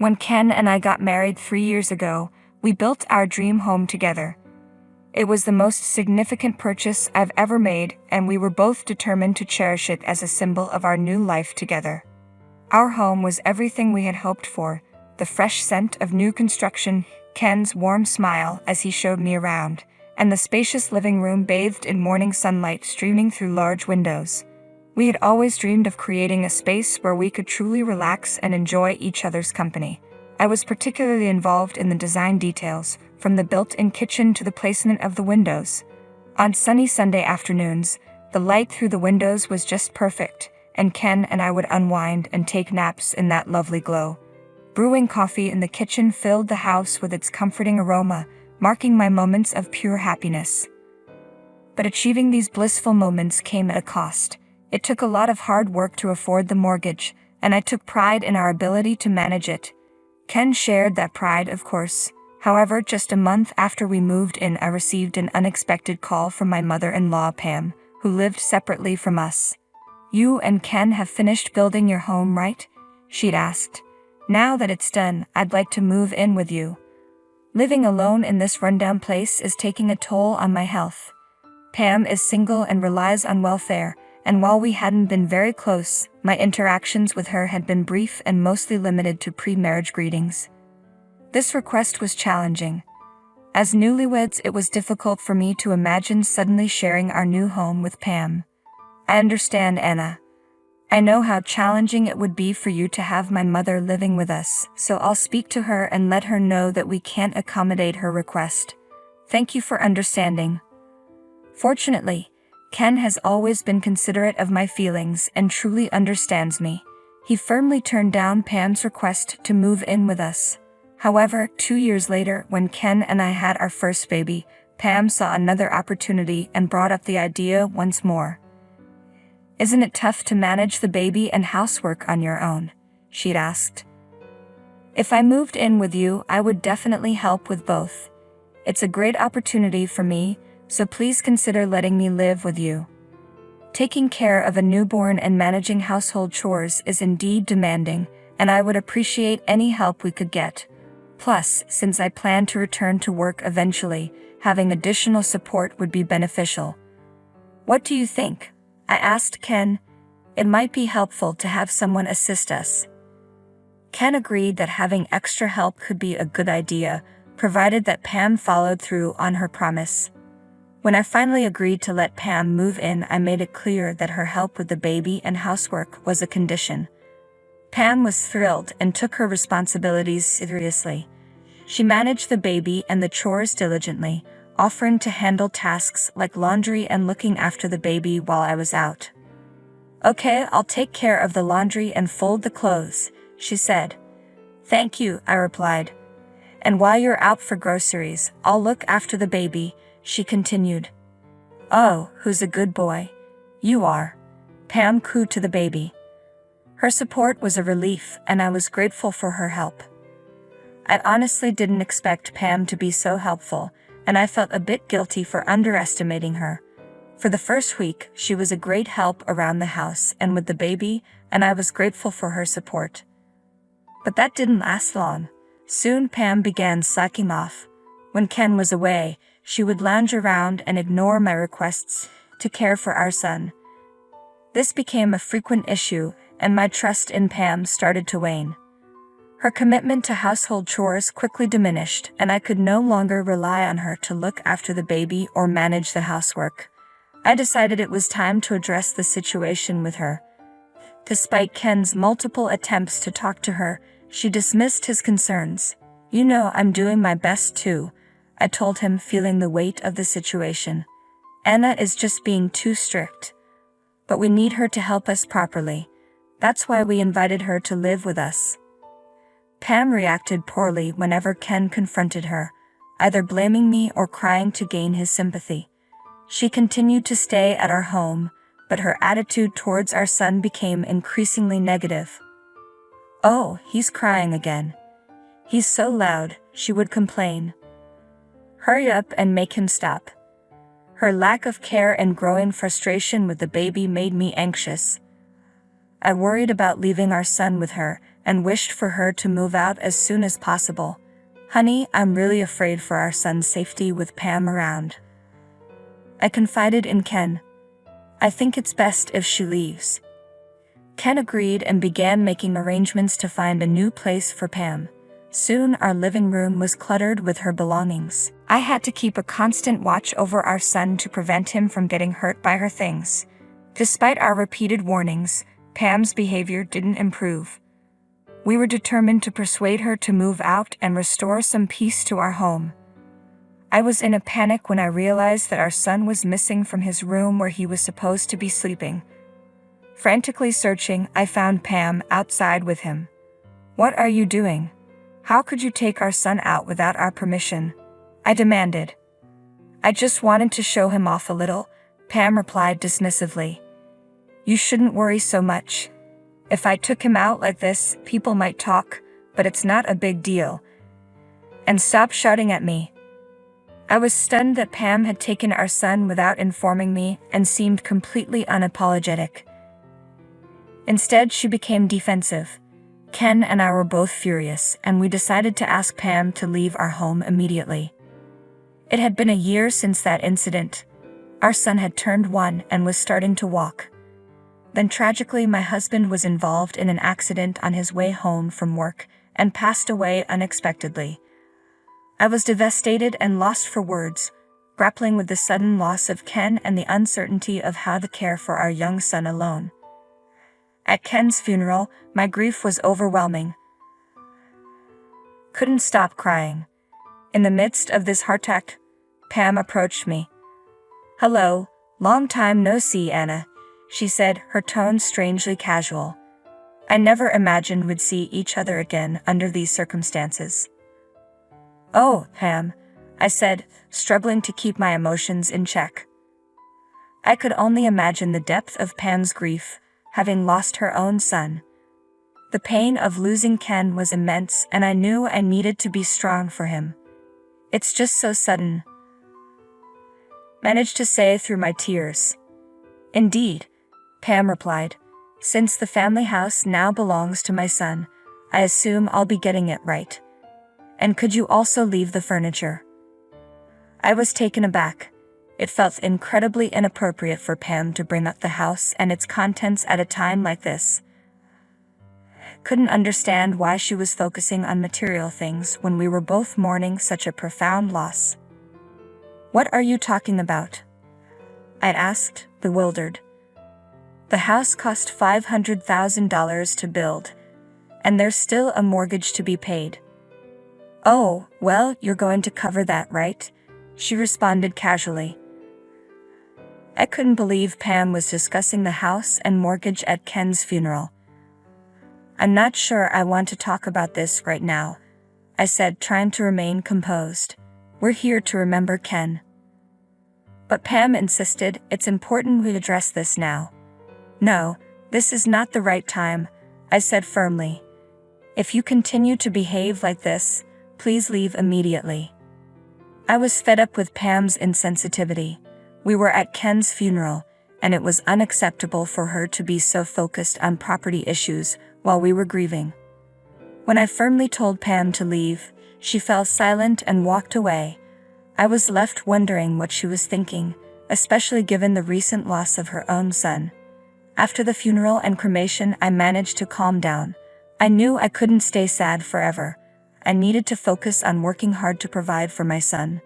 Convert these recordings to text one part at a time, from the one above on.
When Ken and I got married 3 years ago, we built our dream home together. It was the most significant purchase I've ever made, and we were both determined to cherish it as a symbol of our new life together. Our home was everything we had hoped for: the fresh scent of new construction, Ken's warm smile as he showed me around, and the spacious living room bathed in morning sunlight streaming through large windows. We had always dreamed of creating a space where we could truly relax and enjoy each other's company. I was particularly involved in the design details, from the built-in kitchen to the placement of the windows. On sunny Sunday afternoons, the light through the windows was just perfect, and Ken and I would unwind and take naps in that lovely glow. Brewing coffee in the kitchen filled the house with its comforting aroma, marking my moments of pure happiness. But achieving these blissful moments came at a cost. It took a lot of hard work to afford the mortgage, and I took pride in our ability to manage it. Ken shared that pride, of course. However, just a month after we moved in, I received an unexpected call from my mother-in-law, Pam, who lived separately from us. "You and Ken have finished building your home, right?" she'd asked. "Now that it's done, I'd like to move in with you. Living alone in this rundown place is taking a toll on my health." Pam is single and relies on welfare, and while we hadn't been very close, my interactions with her had been brief and mostly limited to pre-marriage greetings. This request was challenging. As newlyweds, it was difficult for me to imagine suddenly sharing our new home with Pam. "I understand, Anna. I know how challenging it would be for you to have my mother living with us, so I'll speak to her and let her know that we can't accommodate her request. Thank you for understanding." Fortunately, Ken has always been considerate of my feelings and truly understands me. He firmly turned down Pam's request to move in with us. However, 2 years later, when Ken and I had our first baby, Pam saw another opportunity and brought up the idea once more. "Isn't it tough to manage the baby and housework on your own?" she'd asked. "If I moved in with you, I would definitely help with both. It's a great opportunity for me, so please consider letting me live with you. Taking care of a newborn and managing household chores is indeed demanding, and I would appreciate any help we could get. Plus, since I plan to return to work eventually, having additional support would be beneficial." "What do you think?" I asked Ken. "It might be helpful to have someone assist us." Ken agreed that having extra help could be a good idea, provided that Pam followed through on her promise. When I finally agreed to let Pam move in, I made it clear that her help with the baby and housework was a condition. Pam was thrilled and took her responsibilities seriously. She managed the baby and the chores diligently, offering to handle tasks like laundry and looking after the baby while I was out. "Okay, I'll take care of the laundry and fold the clothes," she said. "Thank you," I replied. "And while you're out for groceries, I'll look after the baby," she continued. "Oh, who's a good boy?" "You are," Pam cooed to the baby. Her support was a relief, and I was grateful for her help. I honestly didn't expect Pam to be so helpful, and I felt a bit guilty for underestimating her. For the first week, she was a great help around the house and with the baby, and I was grateful for her support. But that didn't last long. Soon Pam began slacking off. When Ken was away, she would lounge around and ignore my requests to care for our son. This became a frequent issue, and my trust in Pam started to wane. Her commitment to household chores quickly diminished, and I could no longer rely on her to look after the baby or manage the housework. I decided it was time to address the situation with her. Despite Ken's multiple attempts to talk to her, she dismissed his concerns. "You know I'm doing my best too," I told him, feeling the weight of the situation. "Anna is just being too strict. But we need her to help us properly. That's why we invited her to live with us." Pam reacted poorly whenever Ken confronted her, either blaming me or crying to gain his sympathy. She continued to stay at our home, but her attitude towards our son became increasingly negative. "Oh, he's crying again. He's so loud," she would complain. "Hurry up and make him stop." Her lack of care and growing frustration with the baby made me anxious. I worried about leaving our son with her, and wished for her to move out as soon as possible. "Honey, I'm really afraid for our son's safety with Pam around," I confided in Ken. "I think it's best if she leaves." Ken agreed and began making arrangements to find a new place for Pam. Soon our living room was cluttered with her belongings. I had to keep a constant watch over our son to prevent him from getting hurt by her things. Despite our repeated warnings, Pam's behavior didn't improve. We were determined to persuade her to move out and restore some peace to our home. I was in a panic when I realized that our son was missing from his room where he was supposed to be sleeping. Frantically searching, I found Pam outside with him. "What are you doing? How could you take our son out without our permission?" I demanded. "I just wanted to show him off a little," Pam replied dismissively. "You shouldn't worry so much. If I took him out like this, people might talk, but it's not a big deal. And stop shouting at me." I was stunned that Pam had taken our son without informing me and seemed completely unapologetic. Instead, she became defensive. Ken and I were both furious, and we decided to ask Pam to leave our home immediately. It had been a year since that incident. Our son had turned 1 and was starting to walk. Then tragically, my husband was involved in an accident on his way home from work and passed away unexpectedly. I was devastated and lost for words, grappling with the sudden loss of Ken and the uncertainty of how to care for our young son alone. At Ken's funeral, my grief was overwhelming. Couldn't stop crying. In the midst of this heart attack, Pam approached me. "Hello, long time no see, Anna," she said, her tone strangely casual. "I never imagined we'd see each other again under these circumstances." "Oh, Pam," I said, struggling to keep my emotions in check. I could only imagine the depth of Pam's grief, having lost her own son. The pain of losing Ken was immense, and I knew I needed to be strong for him. "It's just so sudden," managed to say through my tears. "Indeed," Pam replied. "Since the family house now belongs to my son, I assume I'll be getting it right. And could you also leave the furniture?" I was taken aback. It felt incredibly inappropriate for Pam to bring up the house and its contents at a time like this. Couldn't understand why she was focusing on material things when we were both mourning such a profound loss. "What are you talking about?" I asked, bewildered. "The house cost $500,000 to build, and there's still a mortgage to be paid." "Oh, well, you're going to cover that, right?" she responded casually. I couldn't believe Pam was discussing the house and mortgage at Ken's funeral. "I'm not sure I want to talk about this right now," I said, trying to remain composed. "We're here to remember Ken." But Pam insisted it's important we address this now. "No, this is not the right time," I said firmly. "If you continue to behave like this, please leave immediately." I was fed up with Pam's insensitivity. We were at Ken's funeral, and it was unacceptable for her to be so focused on property issues while we were grieving. When I firmly told Pam to leave, she fell silent and walked away. I was left wondering what she was thinking, especially given the recent loss of her own son. After the funeral and cremation, I managed to calm down. I knew I couldn't stay sad forever. I needed to focus on working hard to provide for my son.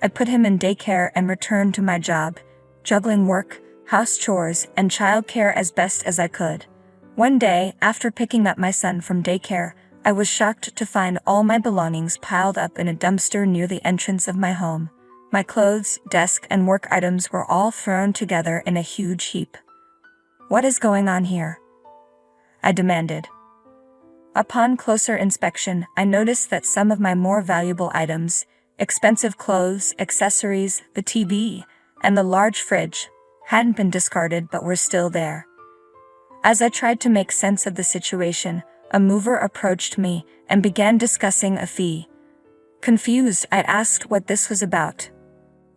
I put him in daycare and returned to my job, juggling work, house chores, and childcare as best as I could. One day, after picking up my son from daycare, I was shocked to find all my belongings piled up in a dumpster near the entrance of my home. My clothes, desk, and work items were all thrown together in a huge heap. "What is going on here?" I demanded. Upon closer inspection, I noticed that some of my more valuable items, expensive clothes, accessories, the TV, and the large fridge, hadn't been discarded but were still there. As I tried to make sense of the situation, a mover approached me and began discussing a fee. Confused, I asked what this was about.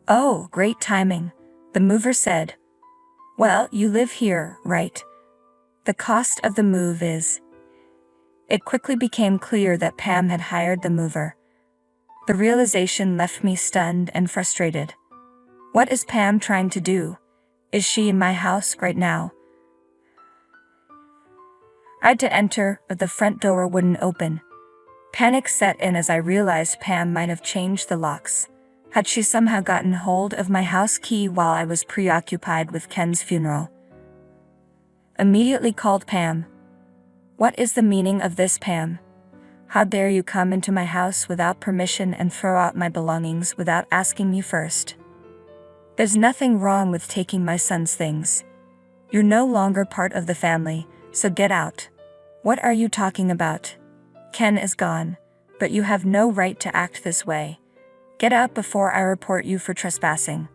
"Oh, great timing," the mover said. "Well, you live here, right? The cost of the move is..." It quickly became clear that Pam had hired the mover. The realization left me stunned and frustrated. What is Pam trying to do? Is she in my house right now? I had to enter, but the front door wouldn't open. Panic set in as I realized Pam might have changed the locks. Had she somehow gotten hold of my house key while I was preoccupied with Ken's funeral? Immediately called Pam. What is the meaning of this, Pam? How dare you come into my house without permission and throw out my belongings without asking me first? There's nothing wrong with taking my son's things. You're no longer part of the family, so get out. What are you talking about? Ken is gone, but you have no right to act this way. Get out before I report you for trespassing.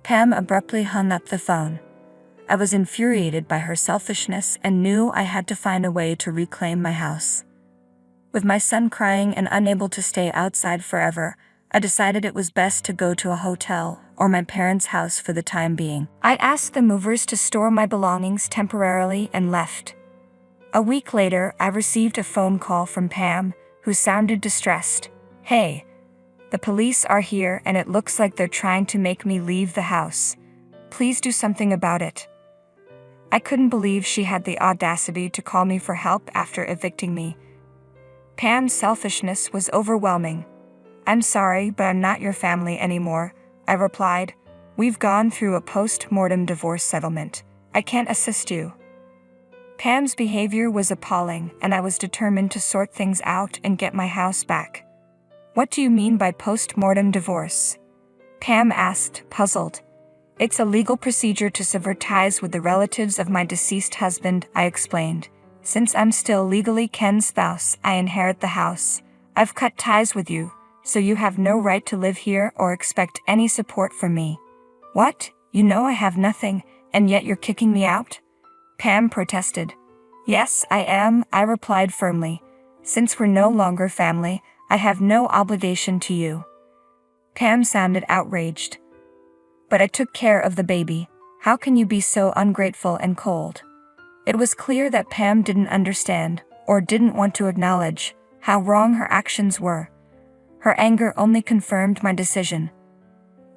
Pam abruptly hung up the phone. I was infuriated by her selfishness and knew I had to find a way to reclaim my house. With my son crying and unable to stay outside forever, I decided it was best to go to a hotel or my parents' house for the time being. I asked the movers to store my belongings temporarily and left. A week later, I received a phone call from Pam, who sounded distressed. Hey, the police are here and it looks like they're trying to make me leave the house. Please do something about it. I couldn't believe she had the audacity to call me for help after evicting me. Pam's selfishness was overwhelming. I'm sorry, but I'm not your family anymore, I replied. We've gone through a post-mortem divorce settlement. I can't assist you. Pam's behavior was appalling, and I was determined to sort things out and get my house back. What do you mean by post-mortem divorce? Pam asked, puzzled. It's a legal procedure to sever ties with the relatives of my deceased husband, I explained. Since I'm still legally Ken's spouse, I inherit the house. I've cut ties with you, so you have no right to live here or expect any support from me. What? You know I have nothing, and yet you're kicking me out? Pam protested. Yes, I am, I replied firmly. Since we're no longer family, I have no obligation to you. Pam sounded outraged. But I took care of the baby. How can you be so ungrateful and cold? It was clear that Pam didn't understand, or didn't want to acknowledge, how wrong her actions were. Her anger only confirmed my decision.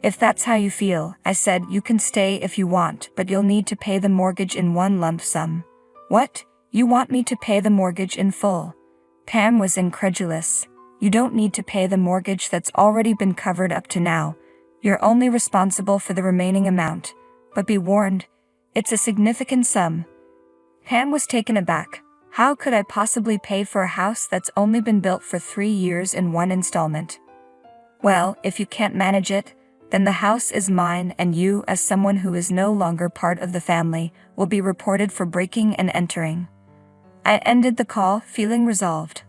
If that's how you feel, I said, you can stay if you want, but you'll need to pay the mortgage in one lump sum. What? You want me to pay the mortgage in full? Pam was incredulous. You don't need to pay the mortgage that's already been covered up to now. You're only responsible for the remaining amount. But be warned, it's a significant sum. Pam was taken aback. How could I possibly pay for a house that's only been built for 3 years in one installment? Well, if you can't manage it, then the house is mine, and you, as someone who is no longer part of the family, will be reported for breaking and entering. I ended the call, feeling resolved.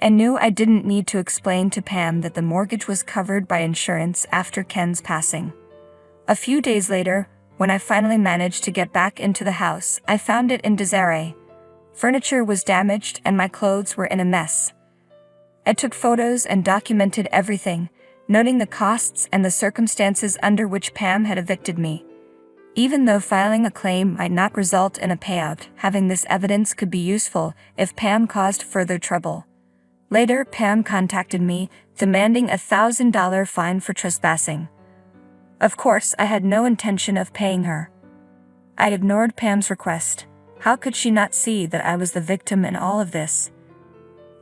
I knew I didn't need to explain to Pam that the mortgage was covered by insurance after Ken's passing. A few days later, when I finally managed to get back into the house, I found it in disarray. Furniture was damaged and my clothes were in a mess. I took photos and documented everything, noting the costs and the circumstances under which Pam had evicted me. Even though filing a claim might not result in a payout, having this evidence could be useful if Pam caused further trouble. Later, Pam contacted me, demanding a $1,000 fine for trespassing. Of course, I had no intention of paying her. I ignored Pam's request. How could she not see that I was the victim in all of this?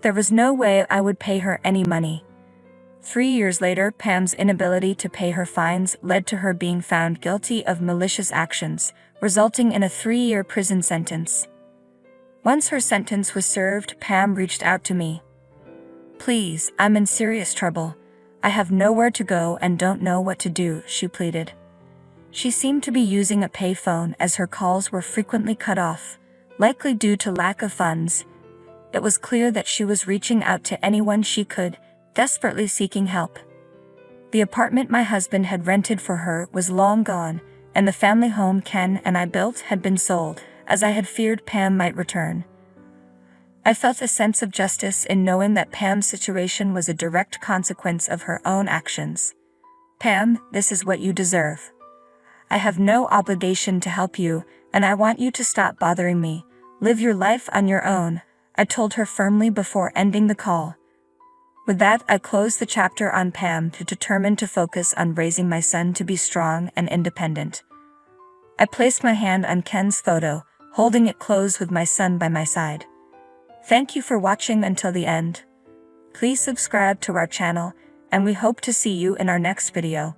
There was no way I would pay her any money. 3 years later, Pam's inability to pay her fines led to her being found guilty of malicious actions, resulting in a 3-year prison sentence. Once her sentence was served, Pam reached out to me. Please, I'm in serious trouble. I have nowhere to go and don't know what to do, she pleaded. She seemed to be using a payphone as her calls were frequently cut off, likely due to lack of funds. It was clear that she was reaching out to anyone she could, desperately seeking help. The apartment my husband had rented for her was long gone, and the family home Ken and I built had been sold, as I had feared Pam might return. I felt a sense of justice in knowing that Pam's situation was a direct consequence of her own actions. Pam, this is what you deserve. I have no obligation to help you, and I want you to stop bothering me. Live your life on your own, I told her firmly before ending the call. With that, I closed the chapter on Pam to determine to focus on raising my son to be strong and independent. I placed my hand on Ken's photo, holding it close with my son by my side. Thank you for watching until the end. Please subscribe to our channel, and we hope to see you in our next video.